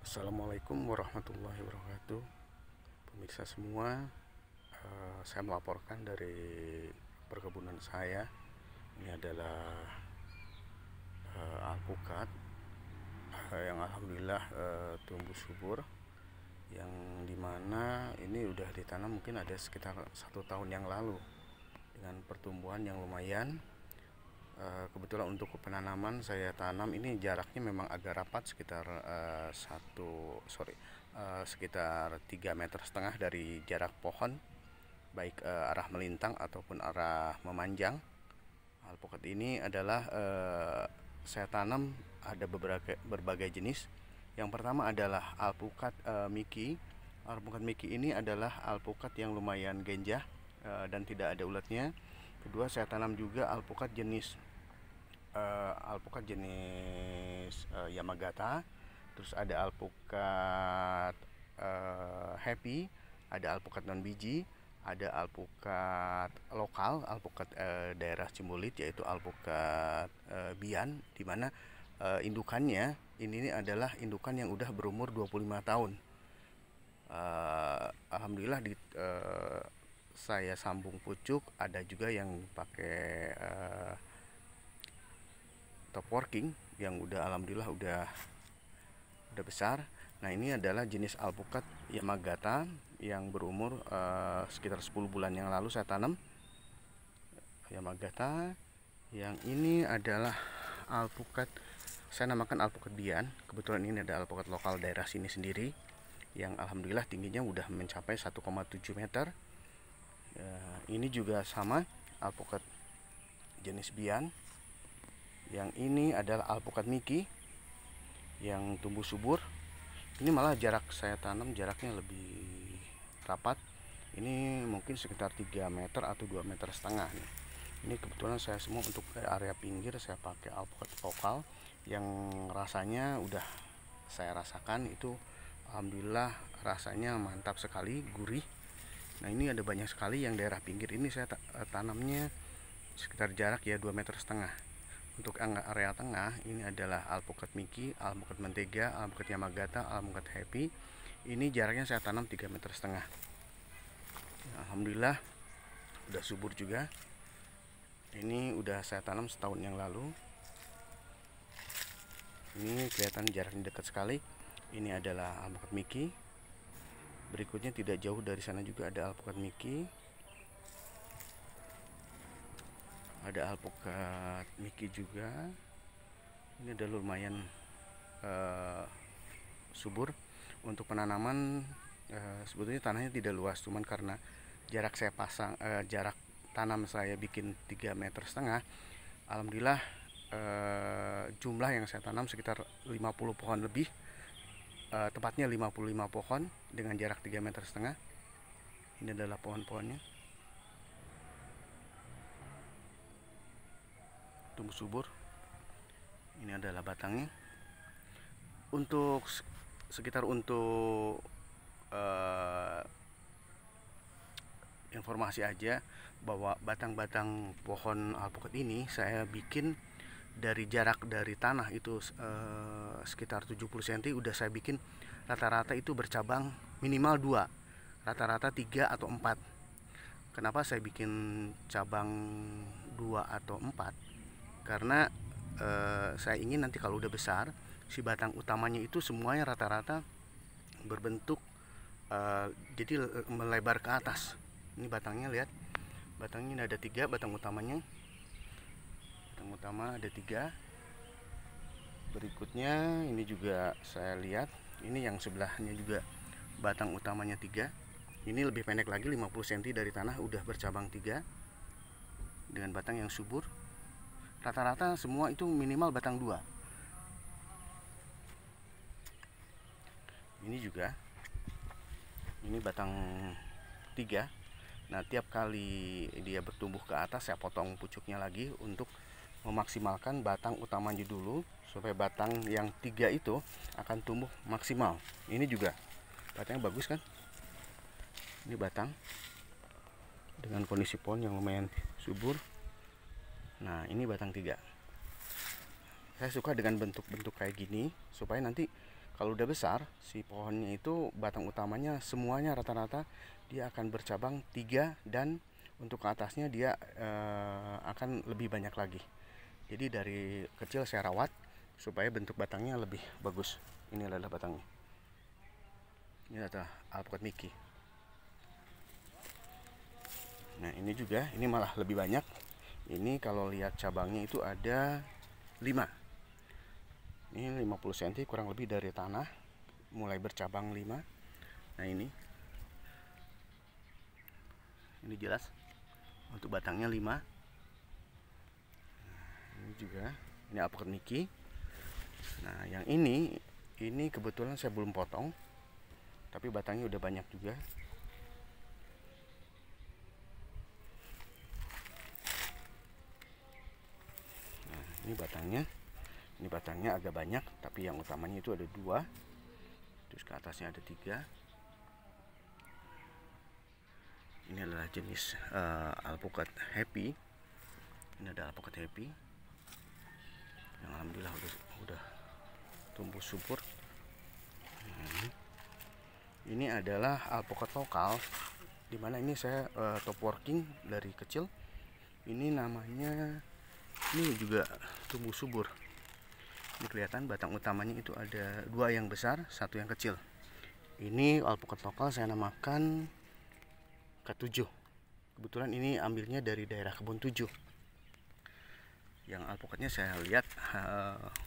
Assalamualaikum warahmatullahi wabarakatuh. Pemirsa semua, saya melaporkan dari perkebunan saya. Ini adalah alpukat yang alhamdulillah tumbuh subur, yang dimana ini udah ditanam mungkin ada sekitar 1 tahun yang lalu dengan pertumbuhan yang lumayan. Kebetulan untuk penanaman saya tanam ini jaraknya memang agak rapat, sekitar sekitar 3,5 meter dari jarak pohon, baik arah melintang ataupun arah memanjang. Alpukat ini adalah saya tanam ada berbagai jenis. Yang pertama adalah alpukat Miki. Alpukat Miki ini adalah alpukat yang lumayan genjah dan tidak ada ulatnya. Kedua, saya tanam juga alpukat jenis Yamagata. Terus ada alpukat Happy, ada alpukat non biji, ada alpukat lokal, alpukat daerah Cimbulit, yaitu alpukat Bian, dimana indukannya ini adalah indukan yang udah berumur 25 tahun. Alhamdulillah saya sambung pucuk, ada juga yang pakai top working yang udah alhamdulillah udah besar. Nah, ini adalah jenis alpukat Yamagata yang berumur sekitar 10 bulan yang lalu saya tanam. Yamagata yang ini adalah alpukat, saya namakan alpukat Bian. Kebetulan ini ada alpukat lokal daerah sini sendiri yang alhamdulillah tingginya udah mencapai 1,7 meter. Ini juga sama, alpukat jenis Bian. Yang ini adalah alpukat Miki yang tumbuh subur. Ini malah jarak saya tanam jaraknya lebih rapat. Ini mungkin sekitar 3 meter atau 2,5 meter nih. Ini kebetulan saya semua untuk area pinggir saya pakai alpukat lokal yang rasanya udah saya rasakan itu alhamdulillah rasanya mantap sekali, gurih. Nah, ini ada banyak sekali yang daerah pinggir ini saya tanamnya sekitar jarak ya 2,5 meter. Untuk area tengah ini adalah alpukat Miki, alpukat Mentega, alpukat Yamagata, alpukat Happy. Ini jaraknya saya tanam 3,5 meter. Alhamdulillah udah subur juga. Ini udah saya tanam setahun yang lalu. Ini kelihatan jaraknya dekat sekali. Ini adalah alpukat Miki. Berikutnya tidak jauh dari sana juga ada alpukat Miki. Ada alpukat Miki juga. Ini udah lumayan subur. Untuk penanaman sebetulnya tanahnya tidak luas, cuman karena jarak saya jarak tanam saya bikin 3,5 meter. Alhamdulillah jumlah yang saya tanam sekitar 50 pohon lebih, tepatnya 55 pohon dengan jarak 3,5 meter. Ini adalah pohon-pohonnya, tumbuh subur. Ini adalah batangnya. Untuk informasi aja bahwa batang-batang pohon alpukat ini saya bikin dari jarak dari tanah itu sekitar 70 cm udah saya bikin rata-rata itu bercabang minimal 2, rata-rata 3 atau 4. Kenapa saya bikin cabang 2 atau 4? Karena saya ingin nanti kalau udah besar si batang utamanya itu semuanya rata-rata berbentuk jadi melebar ke atas. Ini batangnya, lihat batangnya ini ada 3 batang utamanya. Batang utama ada 3. Berikutnya ini juga saya lihat, ini yang sebelahnya juga batang utamanya 3. Ini lebih pendek lagi 50 cm dari tanah udah bercabang 3 dengan batang yang subur. Rata-rata semua itu minimal batang 2. Ini juga, ini batang 3. Nah, tiap kali dia bertumbuh ke atas saya potong pucuknya lagi untuk memaksimalkan batang utamanya dulu, supaya batang yang 3 itu akan tumbuh maksimal. Ini juga batangnya bagus kan. Ini batang dengan kondisi pohon yang lumayan subur. Nah, ini batang 3. Saya suka dengan bentuk-bentuk kayak gini supaya nanti Kalau udah besar, si pohonnya itu batang utamanya semuanya rata-rata dia akan bercabang 3, dan untuk ke atasnya dia akan lebih banyak lagi. Jadi dari kecil saya rawat supaya bentuk batangnya lebih bagus. Ini adalah batangnya. Ini adalah alpukat Mickey. Nah ini juga, ini malah lebih banyak. Ini kalau lihat cabangnya itu ada 5. Ini 50 cm kurang lebih dari tanah, mulai bercabang 5. Nah ini jelas untuk batangnya 5. Ini juga, ini alpukat Mickey. Nah yang ini kebetulan saya belum potong, tapi batangnya udah banyak juga. Nah ini batangnya agak banyak, tapi yang utamanya itu ada 2, terus ke atasnya ada 3. Ini adalah jenis alpukat happy. Ini ada alpukat happy yang alhamdulillah udah tumbuh subur. Ini adalah alpukat lokal, dimana ini saya top working dari kecil. Ini namanya, ini juga tumbuh subur. Ini kelihatan batang utamanya itu ada 2 yang besar, 1 yang kecil. Ini alpukat lokal saya namakan K7. Kebetulan ini ambilnya dari daerah Kebun 7. Yang alpukatnya saya lihat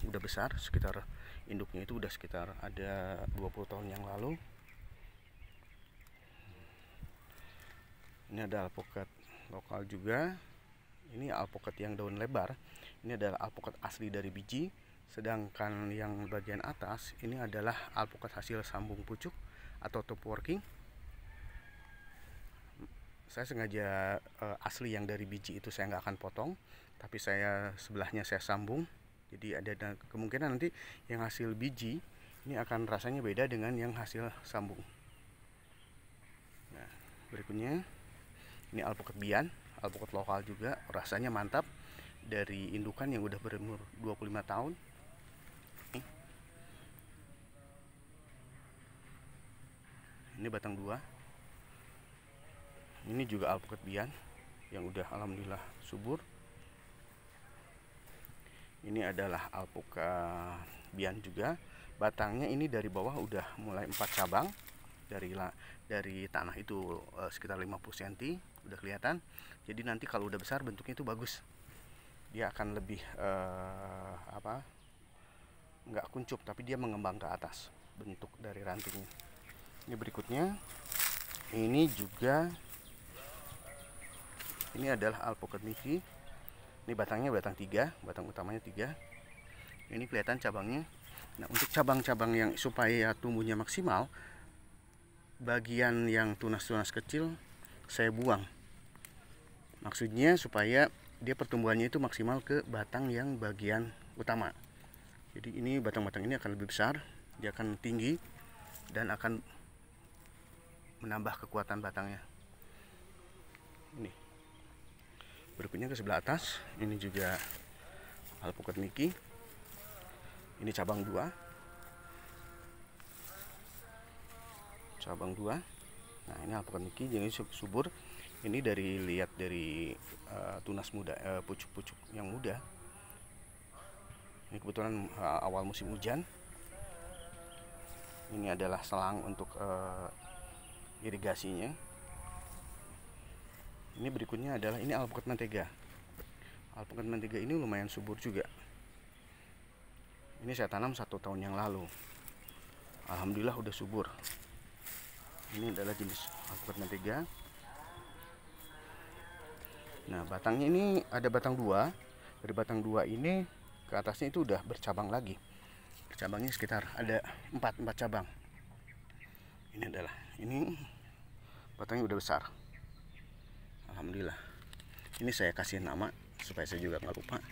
udah besar, sekitar induknya itu udah sekitar ada 20 tahun yang lalu. Ini ada alpukat lokal juga. Ini alpukat yang daun lebar. Ini adalah alpukat asli dari biji. Sedangkan yang bagian atas ini adalah alpukat hasil sambung pucuk atau top working. Saya sengaja asli yang dari biji itu saya nggak akan potong, tapi sebelahnya saya sambung. Jadi ada kemungkinan nanti yang hasil biji ini akan rasanya beda dengan yang hasil sambung. Nah, berikutnya ini alpukat bian, alpukat lokal juga, rasanya mantap, dari indukan yang udah berumur 25 tahun. Ini batang 2. Ini juga alpukat bian yang udah alhamdulillah subur. Ini adalah alpukat bian juga. Batangnya ini dari bawah udah mulai 4 cabang. Dari tanah itu sekitar 50 cm udah kelihatan. Jadi nanti kalau udah besar bentuknya itu bagus. Dia akan lebih nggak kuncup, tapi dia mengembang ke atas bentuk dari rantingnya. Ini berikutnya, ini juga, ini adalah alpukat Mickey. Ini batangnya batang 3, batang utamanya 3. Ini kelihatan cabangnya. Nah untuk cabang-cabang yang supaya tumbuhnya maksimal, bagian yang tunas-tunas kecil saya buang. Maksudnya supaya dia pertumbuhannya itu maksimal ke batang yang bagian utama. Jadi ini batang-batang ini akan lebih besar, dia akan tinggi dan akan menambah kekuatan batangnya. Ini berikutnya ke sebelah atas, ini juga alpukat Mickey. Ini cabang 2. Nah ini alpukat Mickey jenis subur. Ini lihat dari tunas muda, pucuk-pucuk yang muda. Ini kebetulan awal musim hujan. Ini adalah selang untuk irigasinya. Ini berikutnya adalah ini alpukat mentega. Alpukat mentega ini lumayan subur juga. Ini saya tanam 1 tahun yang lalu. Alhamdulillah udah subur. Ini adalah jenis alpukat mentega. Nah batangnya ini ada batang 2. Dari batang 2 ini ke atasnya itu udah bercabang lagi. Bercabangnya sekitar ada 4 cabang. Ini batangnya udah besar. Alhamdulillah. Ini saya kasih nama supaya saya juga nggak lupa.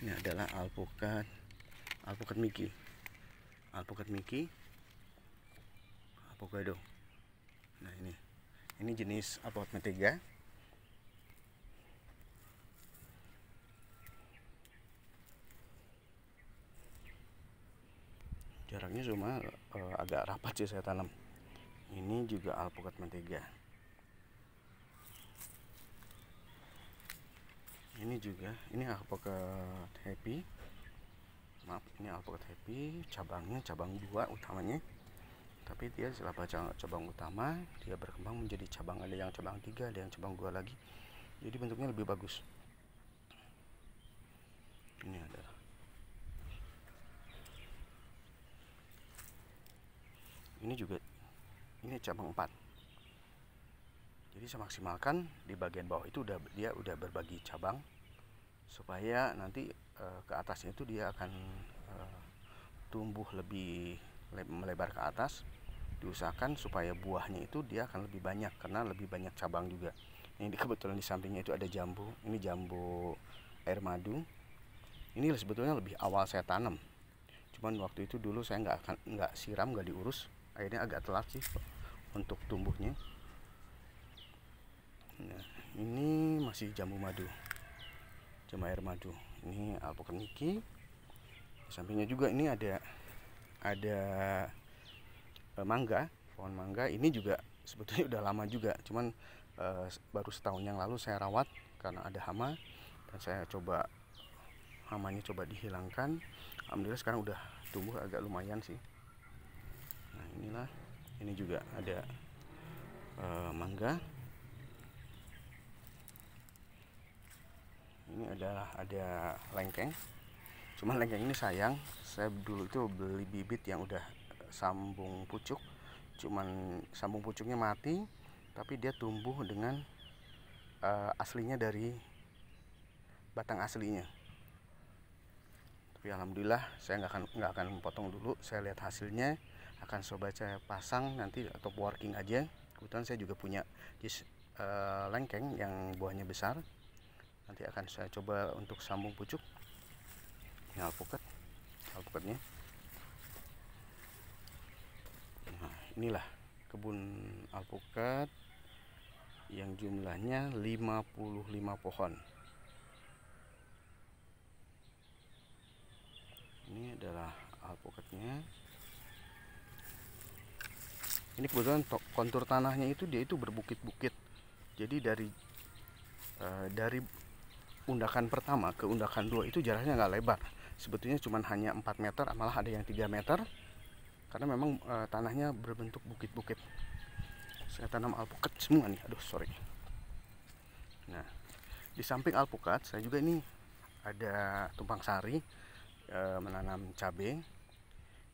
Ini adalah alpukat Mickey. Alpukat Mickey avocado. Nah ini jenis alpukat mentega. Jaraknya cuma agak rapat sih saya tanam. Ini juga alpukat mentega. Ini juga, ini alpukat happy. Maaf, ini alpukat happy, cabangnya cabang 2 utamanya. Tapi dia setelah cabang utama, dia berkembang menjadi cabang, ada yang cabang 3, ada yang cabang 2 lagi. Jadi bentuknya lebih bagus. Ini adalah. Ini juga, ini cabang 4. Jadi saya maksimalkan di bagian bawah itu dia udah berbagi cabang, supaya nanti ke atasnya itu dia akan tumbuh lebih melebar ke atas. Diusahakan supaya buahnya itu dia akan lebih banyak, karena lebih banyak cabang juga. Ini kebetulan di sampingnya itu ada jambu. Ini jambu air madu. Ini sebetulnya lebih awal saya tanam. Cuman waktu itu dulu saya nggak siram, nggak diurus. Akhirnya agak telat sih untuk tumbuhnya. Nah, ini masih jambu madu, jambu air madu. Ini alpukat Niki. Di sampingnya juga ini ada mangga, pohon mangga. Ini juga sebetulnya udah lama juga, cuman baru setahun yang lalu saya rawat karena ada hama, dan saya coba hamanya dihilangkan. Alhamdulillah sekarang udah tumbuh agak lumayan sih. Nah inilah, ini juga ada mangga. Ini ada lengkeng. Cuman lengkeng ini sayang, saya dulu itu beli bibit yang udah sambung pucuk. Cuman sambung pucuknya mati, tapi dia tumbuh dengan aslinya dari batang aslinya. Tapi alhamdulillah saya nggak akan potong dulu. Saya lihat hasilnya, akan coba saya pasang nanti atau working aja. Kebetulan saya juga punya lengkeng yang buahnya besar. Nanti akan saya coba untuk sambung pucuk. Ini alpukatnya. Nah, inilah kebun alpukat yang jumlahnya 55 pohon. Ini adalah alpukatnya. Ini kebetulan kontur tanahnya itu dia itu berbukit-bukit. Jadi dari undakan pertama ke undakan 2 itu jaraknya nggak lebar. Sebetulnya cuma hanya 4 meter, malah ada yang 3 meter. Karena memang tanahnya berbentuk bukit-bukit. Saya tanam alpukat semua nih, aduh sorry. Nah, di samping alpukat saya juga ini ada tumpang sari, menanam cabai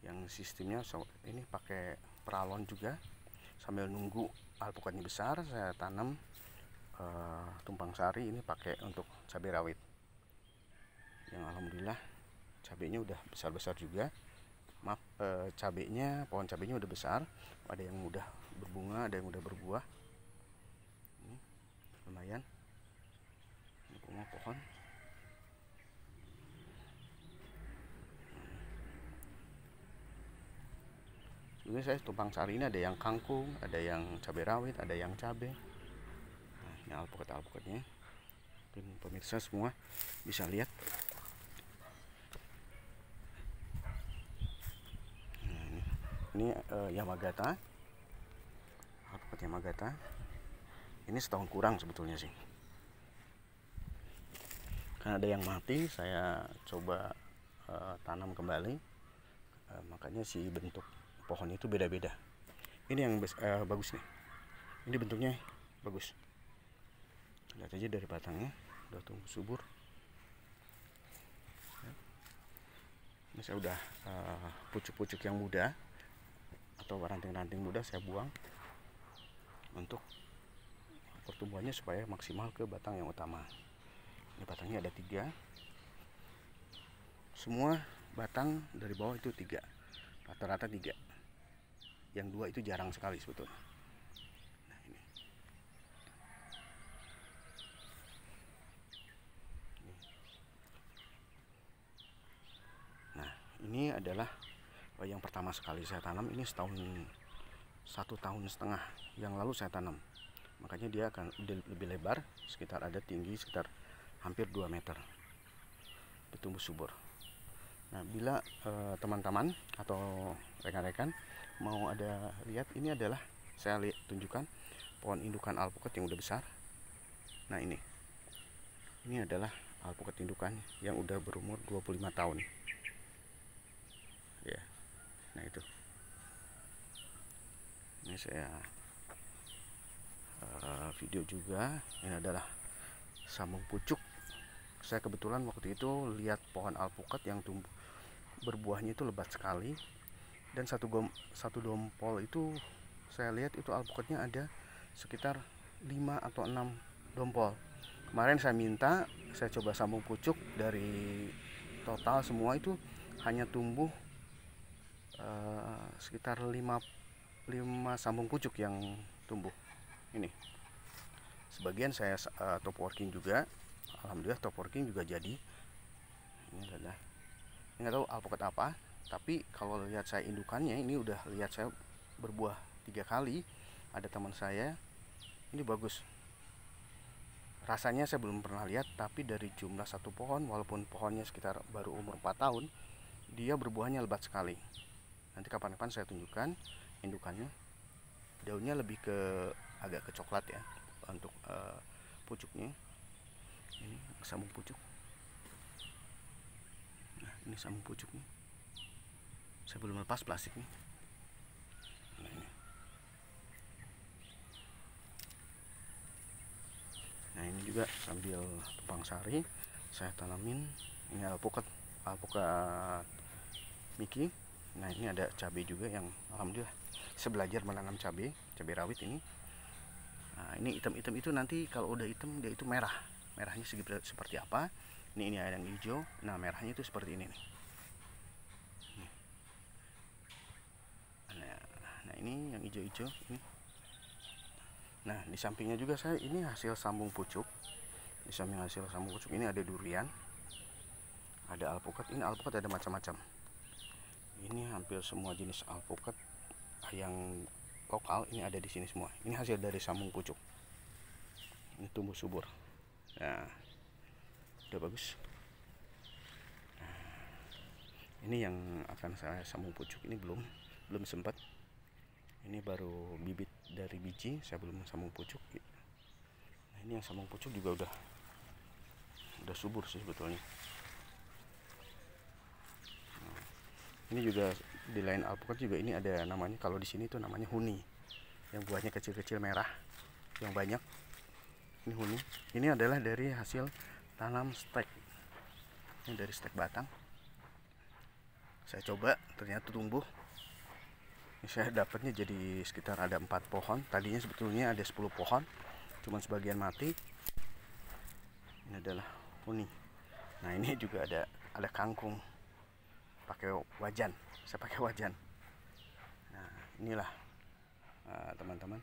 yang sistemnya ini pakai peralon juga. Sambil nunggu alpukatnya besar, saya tanam tumpang sari ini pakai untuk cabai rawit. Yang alhamdulillah cabainya udah besar-besar juga. Maaf, pohon cabainya udah besar. Ada yang udah berbunga, ada yang udah berbuah. Ini lumayan. Ini semua pohon. Ini saya tumpang sari ini ada yang kangkung, ada yang cabai rawit, ada yang cabai. Nah, ini alpukatnya. Dan pemirsa semua bisa lihat. Nah, ini Yamagata, alpukat Yamagata. Ini setahun kurang sebetulnya sih. Karena ada yang mati, saya coba tanam kembali. Makanya si bentuk pohon itu beda-beda. Ini yang bagus nih. Ini bentuknya bagus. Lihat aja dari batangnya udah tumbuh subur. Ini saya udah pucuk-pucuk yang muda atau ranting-ranting muda saya buang untuk pertumbuhannya supaya maksimal ke batang yang utama. Ini batangnya ada 3. Semua batang dari bawah itu 3, rata-rata 3. Yang 2 itu jarang sekali sebetulnya. Nah, ini. Nah, ini adalah yang pertama sekali saya tanam. Ini 1,5 tahun yang lalu saya tanam. Makanya dia akan lebih lebar, sekitar ada tinggi sekitar hampir 2 meter. Bertumbuh subur. Nah, bila teman-teman atau rekan-rekan mau ada lihat, ini adalah saya tunjukkan pohon indukan alpukat yang udah besar. Nah, ini adalah alpukat indukan yang udah berumur 25 tahun. Ya. Nah, itu. Ini saya video juga. Ini adalah sambung pucuk. Saya kebetulan waktu itu lihat pohon alpukat yang tumbuh berbuahnya itu lebat sekali, dan satu dompol itu saya lihat itu alpukatnya ada sekitar 5 atau 6 dompol. Kemarin saya coba sambung pucuk, dari total semua itu hanya tumbuh sekitar 5 sambung pucuk yang tumbuh. Ini sebagian saya top working juga, alhamdulillah top working juga jadi. Ini adalah, nggak tahu alpukat apa, tapi kalau lihat saya indukannya, ini udah lihat saya berbuah 3 kali. Ada teman saya, ini bagus. Rasanya saya belum pernah lihat, tapi dari jumlah satu pohon, walaupun pohonnya sekitar baru umur 4 tahun, dia berbuahnya lebat sekali. Nanti kapan-kapan saya tunjukkan indukannya. Daunnya lebih ke agak ke coklat ya untuk pucuknya. Ini sambung pucuk. Nah, ini sambung pucuknya. Saya belum lepas plastiknya. Nah, ini. Nah, ini juga sambil tumpang sari saya tanamin. Ini alpukat Miki. Nah, ini ada cabai juga yang alhamdulillah saya belajar menanam cabai rawit ini. Nah, ini hitam-hitam itu nanti kalau udah hitam dia itu merah. Merahnya seperti apa? Ini ada yang hijau. Nah, merahnya itu seperti ini nih. Nah, ini yang hijau-hijau ini. Nah, di sampingnya juga saya ini hasil sambung pucuk. Di samping hasil sambung pucuk ini ada durian, ada alpukat. Ini alpukat ada macam-macam. Ini hampir semua jenis alpukat yang lokal ini ada di sini semua. Ini hasil dari sambung pucuk. Ini tumbuh subur. Nah, udah bagus. Nah, ini yang akan saya sambung pucuk, ini belum sempat. Ini baru bibit dari biji, saya belum sambung pucuk. Nah, ini yang sambung pucuk juga udah subur sih sebetulnya. Nah, ini juga di lain alpukat juga ini ada namanya, kalau di sini tuh namanya huni, yang buahnya kecil-kecil merah, yang banyak. Ini huni. Ini adalah dari hasil tanam stek. Ini dari stek batang. Saya coba, ternyata tumbuh. Ini saya dapatnya jadi sekitar ada 4 pohon. Tadinya sebetulnya ada 10 pohon, cuman sebagian mati. Ini adalah huni. Nah, ini juga ada kangkung pakai wajan. Saya pakai wajan. Nah, inilah teman-teman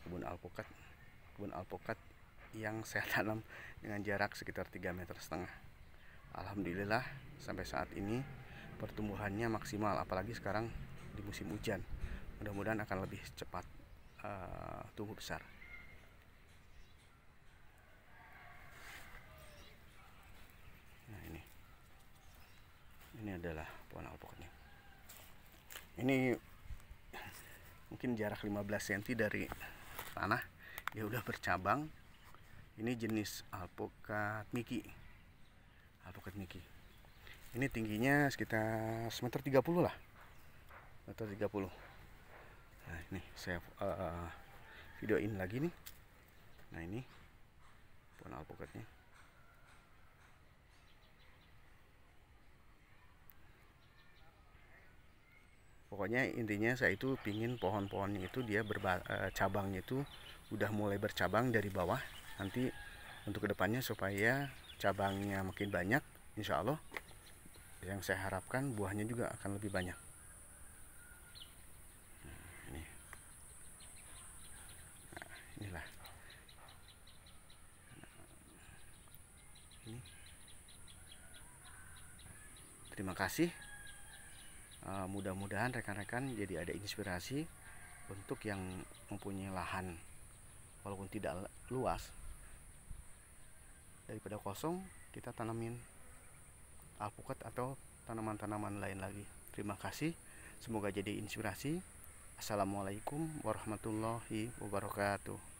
kebun alpukat yang saya tanam dengan jarak sekitar 3,5 meter. Alhamdulillah sampai saat ini pertumbuhannya maksimal, apalagi sekarang di musim hujan. Mudah-mudahan akan lebih cepat tumbuh besar. Nah, ini adalah pohon alpukatnya. Ini mungkin jarak 15 cm dari tanah, dia udah bercabang. Ini jenis alpukat Miki. Ini tingginya sekitar 1,30 m lah. 1,30 m. Nah, ini saya videoin lagi nih. Nah, ini pohon alpukatnya. Pokoknya intinya saya itu pingin pohon-pohonnya itu dia cabangnya itu udah mulai bercabang dari bawah. Nanti untuk kedepannya supaya cabangnya makin banyak, insya Allah yang saya harapkan buahnya juga akan lebih banyak. Inilah. Ini. Terima kasih. Mudah-mudahan rekan-rekan jadi ada inspirasi untuk yang mempunyai lahan walaupun tidak luas, daripada kosong kita tanamin alpukat atau tanaman-tanaman lain lagi. Terima kasih, semoga jadi inspirasi. Assalamualaikum warahmatullahi wabarakatuh.